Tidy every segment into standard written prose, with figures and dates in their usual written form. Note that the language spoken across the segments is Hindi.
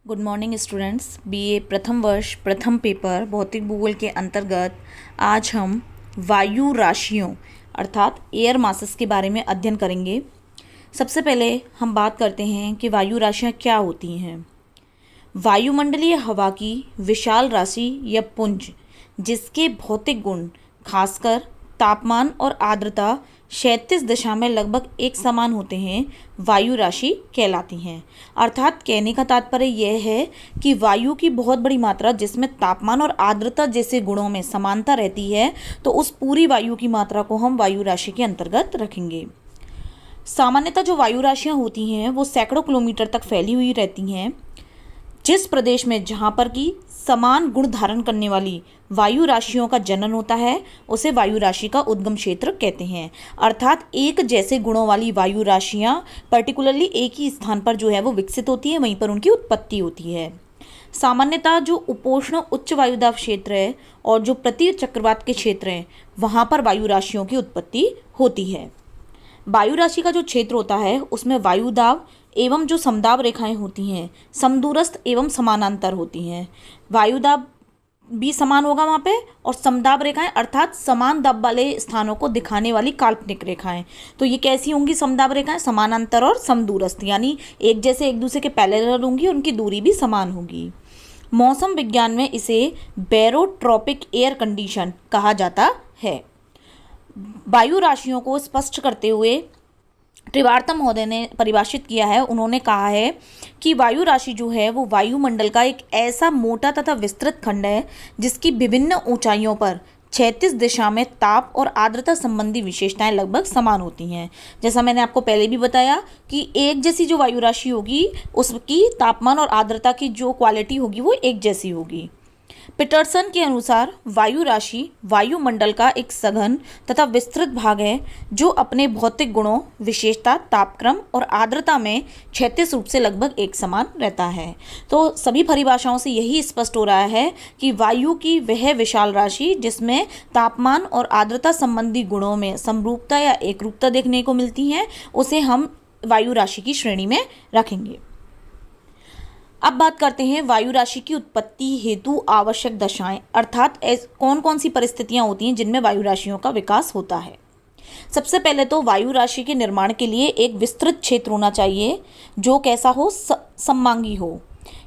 Good morning students. बीए प्रथम वर्ष प्रथम पेपर भौतिक भूगोल के अंतर्गत आज हम वायु राशियों अर्थात एयर मासेस के बारे में अध्ययन करेंगे। सबसे पहले हम बात करते हैं कि वायु राशियाँ क्या होती हैं। वायुमंडलीय हवा की विशाल राशि या पुंज जिसके भौतिक गुण खासकर तापमान और आर्द्रता क्षैतिज दिशा में लगभग एक समान होते हैं, वायु राशि कहलाती हैं। अर्थात कहने का तात्पर्य यह है कि वायु की बहुत बड़ी मात्रा जिसमें तापमान और आर्द्रता जैसे गुणों में समानता रहती है, तो उस पूरी वायु की मात्रा को हम वायु राशि के अंतर्गत रखेंगे। सामान्यतः जो वायु राशियाँ होती हैं वो सैकड़ों किलोमीटर तक फैली हुई रहती हैं। जिस प्रदेश में जहाँ पर की समान गुण धारण करने वाली वायु राशियों का जनन होता है उसे वायु राशि का उद्गम क्षेत्र कहते हैं। अर्थात एक जैसे गुणों वाली वायु राशियाँ पर्टिकुलरली एक ही स्थान पर जो है वो विकसित होती है, वहीं पर उनकी उत्पत्ति होती है। सामान्यतः जो उपोष्ण उच्च वायुदाब क्षेत्र है और जो प्रति चक्रवात के क्षेत्र हैं वहाँ पर वायु राशियों की उत्पत्ति होती है। वायु राशि का जो क्षेत्र होता है उसमें वायुदाब एवं जो समदाब रेखाएं होती हैं समदूरस्थ एवं समानांतर होती हैं। वायुदाब भी समान होगा वहाँ पे, और समदाब रेखाएं अर्थात समान दाब वाले स्थानों को दिखाने वाली काल्पनिक रेखाएं। तो ये कैसी होंगी समदाब रेखाएं? समानांतर और समदूरस्थ, यानी एक जैसे एक दूसरे के पैरेलल होंगी, उनकी दूरी भी समान होगी। मौसम विज्ञान में इसे बैरोट्रॉपिक एयर कंडीशन कहा जाता है। वायु राशियों को स्पष्ट करते हुए त्रिवार्ता महोदय ने परिभाषित किया है। उन्होंने कहा है कि वायु राशि जो है वो वायुमंडल का एक ऐसा मोटा तथा विस्तृत खंड है जिसकी विभिन्न ऊंचाइयों पर क्षैतिज दिशा में ताप और आर्द्रता संबंधी विशेषताएं लगभग समान होती हैं। जैसा मैंने आपको पहले भी बताया कि एक जैसी जो वायु राशि होगी उसकी तापमान और आर्द्रता की जो क्वालिटी होगी वो एक जैसी होगी। पीटरसन के अनुसार वायु राशि वायुमंडल का एक सघन तथा विस्तृत भाग है जो अपने भौतिक गुणों, विशेषता, तापक्रम और आर्द्रता में क्षैतिज रूप से लगभग एक समान रहता है। तो सभी परिभाषाओं से यही स्पष्ट हो रहा है कि वायु की वह विशाल राशि जिसमें तापमान और आर्द्रता संबंधी गुणों में समरूपता या एकरूपता देखने को मिलती है उसे हम वायु राशि की श्रेणी में रखेंगे। अब बात करते हैं वायु राशि की उत्पत्ति हेतु आवश्यक दशाएं, अर्थात कौन कौन सी परिस्थितियां होती हैं जिनमें वायु राशियों का विकास होता है। सबसे पहले तो वायु राशि के निर्माण के लिए एक विस्तृत क्षेत्र होना चाहिए जो कैसा हो, सममांगी हो,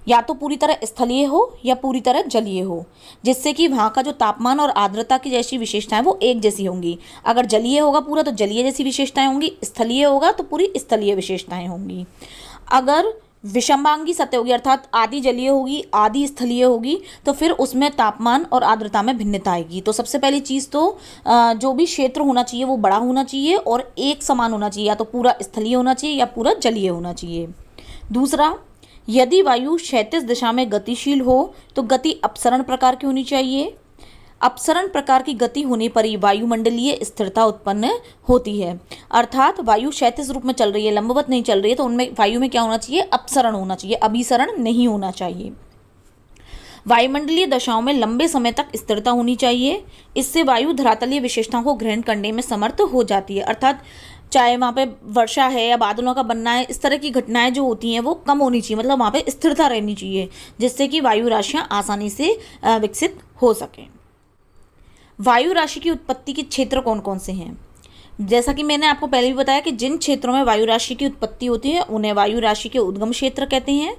या तो पूरी तरह स्थलीय हो या पूरी तरह जलीय हो, जिससे कि वहाँ का जो तापमान और आर्द्रता की जैसी विशेषताएं वो एक जैसी होंगी। अगर जलीय होगा पूरा तो जलीय जैसी विशेषताएं होंगी, स्थलीय होगा तो पूरी स्थलीय विशेषताएं होंगी। अगर विषमांगी सतह होगी अर्थात आधी जलीय होगी आधी स्थलीय होगी तो फिर उसमें तापमान और आर्द्रता में भिन्नता आएगी। तो सबसे पहली चीज़ तो जो भी क्षेत्र होना चाहिए वो बड़ा होना चाहिए और एक समान होना चाहिए, या तो पूरा स्थलीय होना चाहिए या पूरा जलीय होना चाहिए। दूसरा, यदि वायु क्षैतिज दिशा में गतिशील हो तो गति अपसरण प्रकार की होनी चाहिए। अपसरण प्रकार की गति होने पर ही वायुमंडलीय स्थिरता उत्पन्न होती है। अर्थात वायु क्षैतिज रूप में चल रही है, लंबवत नहीं चल रही है, तो उनमें वायु में क्या होना चाहिए? अपसरण होना चाहिए, अभिसरण नहीं होना चाहिए। वायुमंडलीय दशाओं में लंबे समय तक स्थिरता होनी चाहिए। इससे वायु धरातलीय विशेषताओं को ग्रहण करने में समर्थ हो जाती है। अर्थात चाहे वहाँ पे वर्षा है या बादलों का बनना है, इस तरह की घटनाएं जो होती हैं वो कम होनी चाहिए, मतलब वहाँ पे स्थिरता रहनी चाहिए जिससे कि वायु राशियाँ आसानी से विकसित हो सकें। वायु राशि की उत्पत्ति के क्षेत्र कौन कौन से हैं? जैसा कि मैंने आपको पहले भी बताया कि जिन क्षेत्रों में वायु राशि की उत्पत्ति होती है उन्हें वायु राशि के उद्गम क्षेत्र कहते हैं।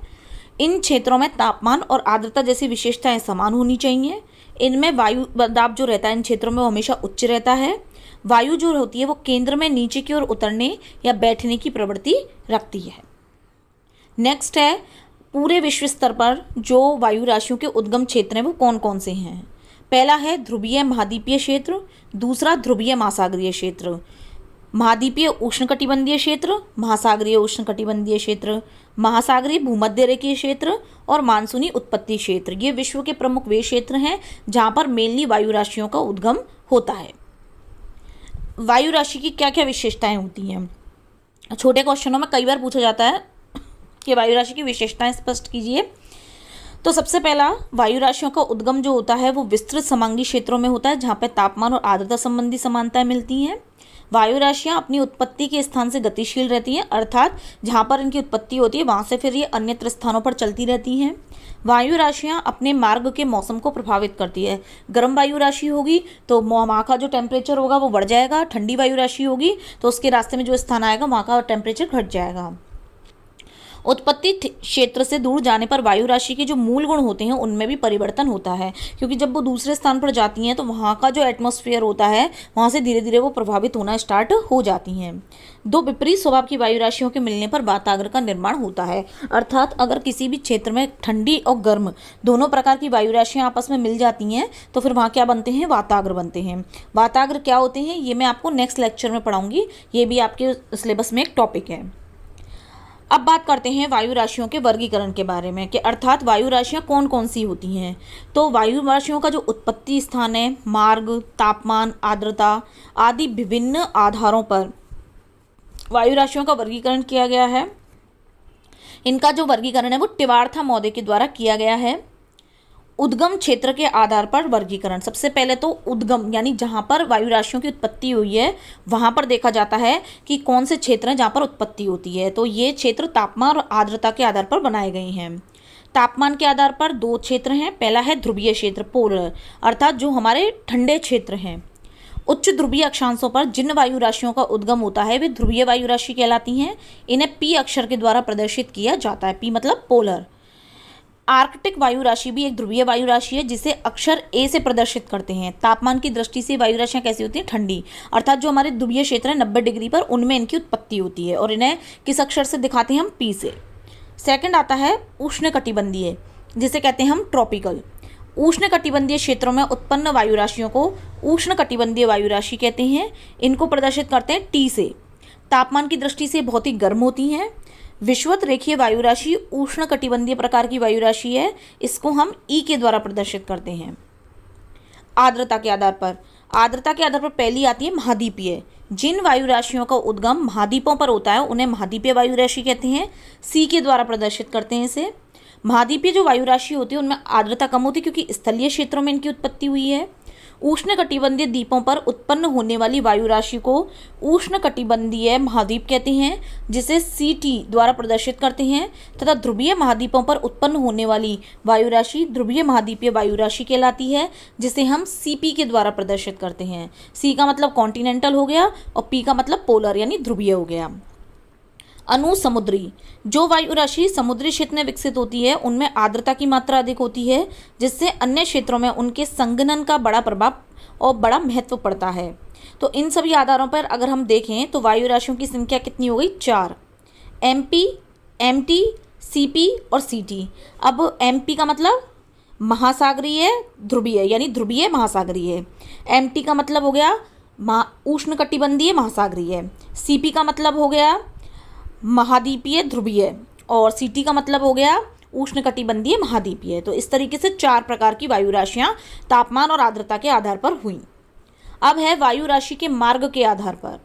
इन क्षेत्रों में तापमान और आर्द्रता जैसी विशेषताएं समान होनी चाहिए। इनमें वायु दाब जो रहता है इन क्षेत्रों में वो हमेशा उच्च रहता है। वायु जो होती है वो केंद्र में नीचे की ओर उतरने या बैठने की प्रवृत्ति रखती है। नेक्स्ट है, पूरे विश्व स्तर पर जो वायु राशियों के उद्गम क्षेत्र हैं वो कौन कौन से हैं? पहला है ध्रुवीय महाद्वीपीय क्षेत्र, दूसरा ध्रुवीय महासागरीय क्षेत्र, महाद्वीपीय उष्णकटिबंधीय क्षेत्र, महासागरीय उष्णकटिबंधीय क्षेत्र, महासागरीय भूमध्य रेखीय क्षेत्र और मानसूनी उत्पत्ति क्षेत्र। ये विश्व के प्रमुख वे क्षेत्र हैं जहाँ पर मेनली वायु राशियों का उद्गम होता है। वायु राशि की क्या क्या विशेषताएं होती हैं? छोटे क्वेश्चनों में कई बार पूछा जाता है कि वायु राशि की विशेषताएं स्पष्ट कीजिए। तो सबसे पहला, वायु राशियों का उद्गम जो होता है वो विस्तृत समांगी क्षेत्रों में होता है जहाँ पे तापमान और आर्द्रता संबंधी समानताएं मिलती हैं। वायु राशियाँ अपनी उत्पत्ति के स्थान से गतिशील रहती हैं, अर्थात जहाँ पर इनकी उत्पत्ति होती है वहाँ से फिर ये अन्यत्र स्थानों पर चलती रहती हैं। वायु राशियाँ अपने मार्ग के मौसम को प्रभावित करती है। गर्म वायु राशि होगी तो वहाँ का जो टेम्परेचर होगा वो बढ़ जाएगा, ठंडी वायु राशि होगी तो उसके रास्ते में जो स्थान आएगा वहाँ का टेम्परेचर घट जाएगा। उत्पत्ति क्षेत्र से दूर जाने पर वायु राशि के जो मूल गुण होते हैं उनमें भी परिवर्तन होता है, क्योंकि जब वो दूसरे स्थान पर जाती हैं तो वहाँ का जो एटमॉस्फेयर होता है वहाँ से धीरे धीरे वो प्रभावित होना स्टार्ट हो जाती हैं। दो विपरीत स्वभाव की वायु राशियों के मिलने पर वाताग्र का निर्माण होता है, अर्थात अगर किसी भी क्षेत्र में ठंडी और गर्म दोनों प्रकार की वायु राशियाँ आपस में मिल जाती हैं तो फिर वहाँ क्या बनते हैं, वाताग्र बनते हैं। वाताग्र क्या होते हैं ये मैं आपको नेक्स्ट लेक्चर में पढ़ाऊंगी, ये भी आपके सिलेबस में एक टॉपिक है। अब बात करते हैं वायु राशियों के वर्गीकरण के बारे में कि अर्थात वायु राशियाँ कौन कौन सी होती हैं। तो वायु राशियों का जो उत्पत्ति स्थान है, मार्ग, तापमान, आर्द्रता आदि विभिन्न आधारों पर वायु राशियों का वर्गीकरण किया गया है। इनका जो वर्गीकरण है वो टिवार्था मौर्य के द्वारा किया गया है। उद्गम क्षेत्र के आधार पर वर्गीकरण, सबसे पहले तो उद्गम यानी जहाँ पर वायु राशियों की उत्पत्ति हुई है वहाँ पर देखा जाता है कि कौन से क्षेत्र हैं जहाँ पर उत्पत्ति होती है। तो ये क्षेत्र तापमान और आर्द्रता के आधार पर बनाए गए हैं। तापमान के आधार पर दो क्षेत्र हैं, पहला है ध्रुवीय क्षेत्र पोलर, अर्थात जो हमारे ठंडे क्षेत्र हैं। उच्च ध्रुवीय अक्षांशों पर जिन वायु राशियों का उद्गम होता है वे ध्रुवीय वायु राशि कहलाती हैं। इन्हें पी अक्षर के द्वारा प्रदर्शित किया जाता है, पी मतलब पोलर। आर्कटिक वायु राशि भी एक ध्रुवीय वायु राशि है जिसे अक्षर ए से प्रदर्शित करते हैं। तापमान की दृष्टि से वायु राशियाँ कैसी होती हैं, ठंडी, अर्थात जो हमारे ध्रुवीय क्षेत्र है 90 डिग्री पर उनमें इनकी उत्पत्ति होती है और इन्हें किस अक्षर से दिखाते हैं हम, पी से। सेकंड आता है उष्णकटिबंधीय, जिसे कहते हैं हम ट्रॉपिकल। उष्णकटिबंधीय क्षेत्रों में उत्पन्न वायु राशियों को उष्णकटिबंधीय वायु राशि कहते हैं। इनको प्रदर्शित करते हैं टी से। तापमान की दृष्टि से बहुत ही गर्म होती हैं। विषुवत रेखीय वायु राशि उष्णकटिबंधीय प्रकार की वायु राशि है, इसको हम ई के द्वारा प्रदर्शित करते हैं। आर्द्रता के आधार पर पहली आती है महाद्वीपीय। जिन वायु राशियों का उद्गम महाद्वीपों पर होता है उन्हें महाद्वीपीय वायु राशि कहते हैं, सी के द्वारा प्रदर्शित करते हैं इसे। महाद्वीपीय जो वायु राशि होती है उनमें आर्द्रता कम होती है क्योंकि स्थलीय क्षेत्रों में इनकी उत्पत्ति हुई है। उष्णकटिबंधीय द्वीपों पर उत्पन्न होने वाली वायु राशि को उष्णकटिबंधीय महाद्वीप कहते हैं, जिसे सीटी द्वारा प्रदर्शित करते हैं, तथा ध्रुवीय महाद्वीपों पर उत्पन्न होने वाली वायु राशि ध्रुवीय महाद्वीपीय वायु राशि कहलाती है, जिसे हम सीपी के द्वारा प्रदर्शित करते हैं। सी का मतलब कॉन्टिनेंटल हो गया और पी का मतलब पोलर यानी ध्रुवीय हो गया। अनुसमुद्री, जो वायु राशि समुद्री क्षेत्र में विकसित होती है उनमें आर्द्रता की मात्रा अधिक होती है, जिससे अन्य क्षेत्रों में उनके संघनन का बड़ा प्रभाव और बड़ा महत्व पड़ता है। तो इन सभी आधारों पर अगर हम देखें तो वायु राशियों की संख्या कितनी हो गई, 4। एमपी, एमटी, सीपी और सीटी। अब एमपी का मतलब महासागरीय ध्रुवीय यानी ध्रुवीय महासागरीय। एमटी का मतलब हो गया उष्णकटिबंधीय महासागरीय। सीपी का मतलब हो गया महाद्वीपीय ध्रुवीय और सीटी का मतलब हो गया उष्णकटिबंधीय महाद्वीपीय। तो इस तरीके से 4 प्रकार की वायु राशियाँ तापमान और आर्द्रता के आधार पर हुई। अब है वायु राशि के मार्ग के आधार पर।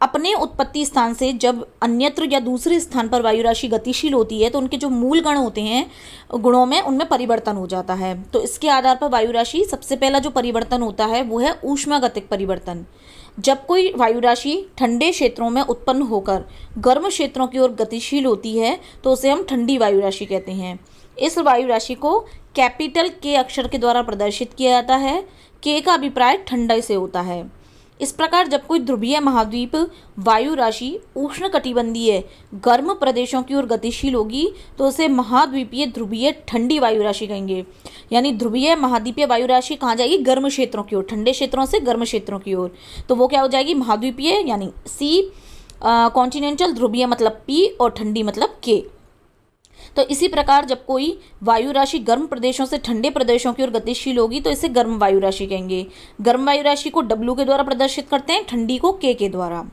अपने उत्पत्ति स्थान से जब अन्यत्र या दूसरे स्थान पर वायु राशि गतिशील होती है तो उनके जो मूल गण होते हैं गुणों में उनमें परिवर्तन हो जाता है। तो इसके आधार पर वायु राशि सबसे पहला जो परिवर्तन होता है वो है ऊष्मागतिक परिवर्तन। जब कोई वायु राशि ठंडे क्षेत्रों में उत्पन्न होकर गर्म क्षेत्रों की ओर गतिशील होती है तो उसे हम ठंडी वायु राशि कहते हैं। इस वायु राशि को कैपिटल के अक्षर के द्वारा प्रदर्शित किया जाता है। के का अभिप्राय ठंडा से होता है। इस प्रकार जब कोई ध्रुवीय महाद्वीप वायु राशि उष्णकटिबंधीय गर्म प्रदेशों की ओर गतिशील होगी तो उसे महाद्वीपीय ध्रुवीय ठंडी वायु राशि कहेंगे। यानी ध्रुवीय महाद्वीपीय वायु राशि कहाँ जाएगी, गर्म क्षेत्रों की ओर, ठंडे क्षेत्रों से गर्म क्षेत्रों की ओर। तो वो क्या हो जाएगी, महाद्वीपीय यानी सी, कॉन्टिनेंटल ध्रुवीय मतलब पी और ठंडी मतलब के। तो इसी प्रकार जब कोई वायु राशि गर्म प्रदेशों से ठंडे प्रदेशों की ओर गतिशील होगी तो इसे गर्म वायु राशि कहेंगे। गर्म वायु राशि को डब्ल्यू के द्वारा प्रदर्शित करते हैं, ठंडी को के द्वारा।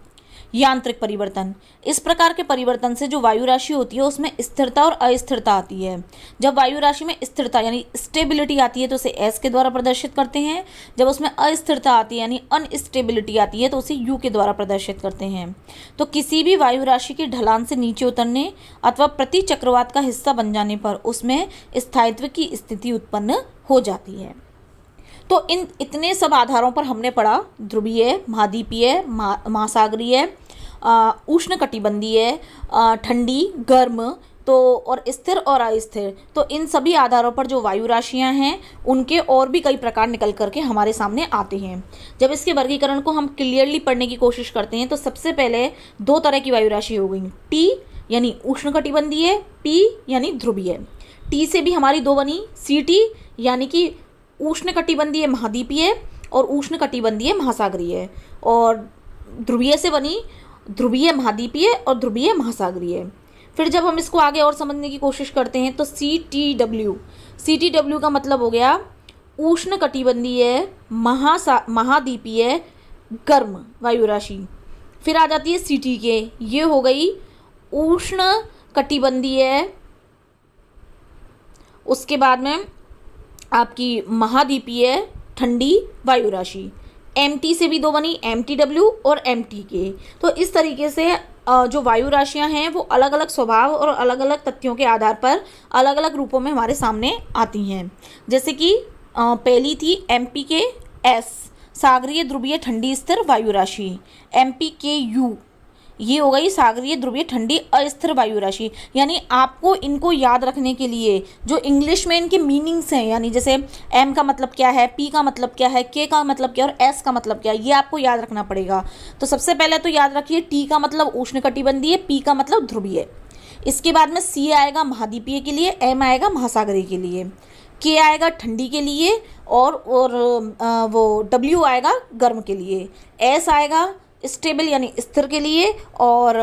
यांत्रिक परिवर्तन, इस प्रकार के परिवर्तन से जो वायु राशि होती है उसमें स्थिरता और अस्थिरता आती है। जब वायु राशि में स्थिरता यानी स्टेबिलिटी आती है तो उसे एस के द्वारा प्रदर्शित करते हैं। जब उसमें अस्थिरता आती है यानी अनस्टेबिलिटी आती है तो उसे यू के द्वारा प्रदर्शित करते हैं। तो किसी भी वायु राशि की ढलान से नीचे उतरने अथवा प्रति चक्रवात का हिस्सा बन जाने पर उसमें स्थायित्व की स्थिति उत्पन्न हो जाती है। तो इन इतने सब आधारों पर हमने पढ़ा, ध्रुवीय, महाद्वीपीय, महासागरीय, उष्णकटिबंधीय, ठंडी, गर्म, तो और स्थिर और अस्थिर। तो इन सभी आधारों पर जो वायु राशियाँ हैं उनके और भी कई प्रकार निकल करके हमारे सामने आते हैं। जब इसके वर्गीकरण को हम क्लियरली पढ़ने की कोशिश करते हैं तो सबसे पहले दो तरह की वायु राशि हो गई, टी यानी उष्णकटिबंधीय, पी यानी ध्रुवीय। टी से भी हमारी दो बनी, सी टी यानी कि उष्णकटिबंधीय महाद्वीपीय और उष्णकटिबंधीय महासागरीय, और ध्रुवीय से बनी ध्रुवीय महाद्वीपीय और ध्रुवीय महासागरीय। फिर जब हम इसको आगे और समझने की कोशिश करते हैं तो CTW का मतलब हो गया उष्णकटिबंधीय महाद्वीपीय गर्म वायु राशि। फिर आ जाती है CTK, ये हो गई उष्णकटिबंधीय, उसके बाद में आपकी महाद्वीपीय ठंडी वायु राशि। MT से भी दो बनी, MTW और MTK। तो इस तरीके से जो वायु राशियां हैं वो अलग अलग स्वभाव और अलग अलग तथ्यों के आधार पर अलग अलग रूपों में हमारे सामने आती हैं। जैसे कि पहली थी MPKS, सागरीय ध्रुवीय ठंडी स्थिर वायु राशि। MPKU, ये हो गई सागरीय ध्रुवीय ठंडी अस्थिर वायु राशि। यानी आपको इनको याद रखने के लिए जो इंग्लिश में इनके मीनिंग्स हैं, यानी जैसे M का मतलब क्या है, P का मतलब क्या है, K का मतलब क्या है और S का मतलब क्या है, ये आपको याद रखना पड़ेगा। तो सबसे पहले तो याद रखिए, T का मतलब उष्णकटिबंधीय, P का मतलब ध्रुवीय। इसके बाद में C आएगा महाद्वीपीय के लिए, M आएगा महासागरीय के लिए, K आएगा ठंडी के लिए और वो W आएगा गर्म के लिए, S आएगा स्टेबल यानी स्थिर के लिए और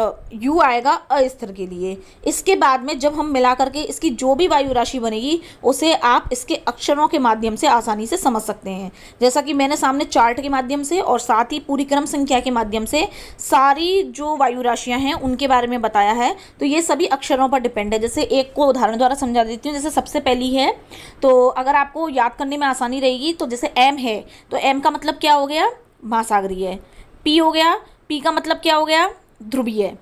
U आएगा अस्थिर के लिए। इसके बाद में जब हम मिला करके इसकी जो भी वायु राशि बनेगी उसे आप इसके अक्षरों के माध्यम से आसानी से समझ सकते हैं। जैसा कि मैंने सामने चार्ट के माध्यम से और साथ ही पूरी क्रम संख्या के माध्यम से सारी जो वायु राशियाँ हैं उनके बारे में बताया है। तो ये सभी अक्षरों पर डिपेंड है। जैसे एक को उदाहरण द्वारा समझा देती हूँ। जैसे सबसे पहली है, तो अगर आपको याद करने में आसानी रहेगी, तो जैसे M है तो M का मतलब क्या हो गया, महासागरीय। P हो गया, P का मतलब क्या हो गया, ध्रुवीय।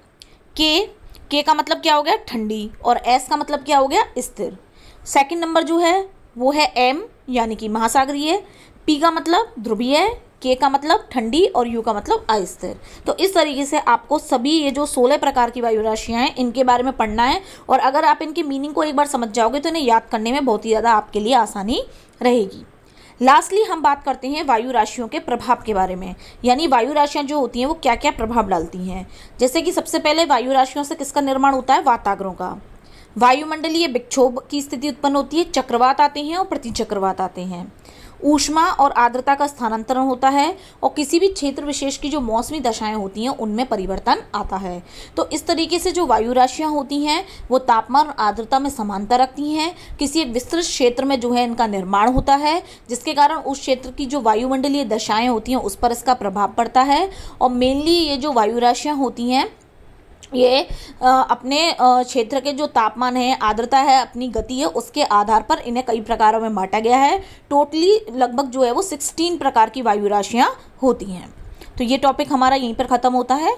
K का मतलब क्या हो गया, ठंडी। और S का मतलब क्या हो गया, स्थिर। सेकंड नंबर जो है वो है M यानी कि महासागरीय। P का मतलब ध्रुवीय, K का मतलब ठंडी और U का मतलब अस्थिर। तो इस तरीके से आपको सभी ये जो 16 प्रकार की वायु राशियाँ हैं इनके बारे में पढ़ना है। और अगर आप इनकी मीनिंग को एक बार समझ जाओगे तो इन्हें याद करने में बहुत ही ज़्यादा आपके लिए आसानी रहेगी। लास्टली हम बात करते हैं वायु राशियों के प्रभाव के बारे में, यानी वायु राशियां जो होती हैं वो क्या क्या प्रभाव डालती हैं। जैसे कि सबसे पहले वायु राशियों से किसका निर्माण होता है, वाताग्रों का। वायुमंडलीय विक्षोभ की स्थिति उत्पन्न होती है, चक्रवात आते हैं और प्रतिचक्रवात आते हैं। ऊष्मा और आर्द्रता का स्थानांतरण होता है और किसी भी क्षेत्र विशेष की जो मौसमी दशाएं होती हैं उनमें परिवर्तन आता है। तो इस तरीके से जो वायु राशियां होती हैं वो तापमान और आर्द्रता में समानता रखती हैं। किसी एक विस्तृत क्षेत्र में जो है इनका निर्माण होता है, जिसके कारण उस क्षेत्र की जो वायुमंडलीय दशाएं होती हैं उस पर इसका प्रभाव पड़ता है। और मेनली ये जो वायु राशियां होती हैं ये अपने क्षेत्र के जो तापमान है, आर्द्रता है, अपनी गति है, उसके आधार पर इन्हें कई प्रकारों में बांटा गया है। टोटली लगभग जो है वो 16 प्रकार की वायु राशियाँ होती हैं। तो ये टॉपिक हमारा यहीं पर ख़त्म होता है।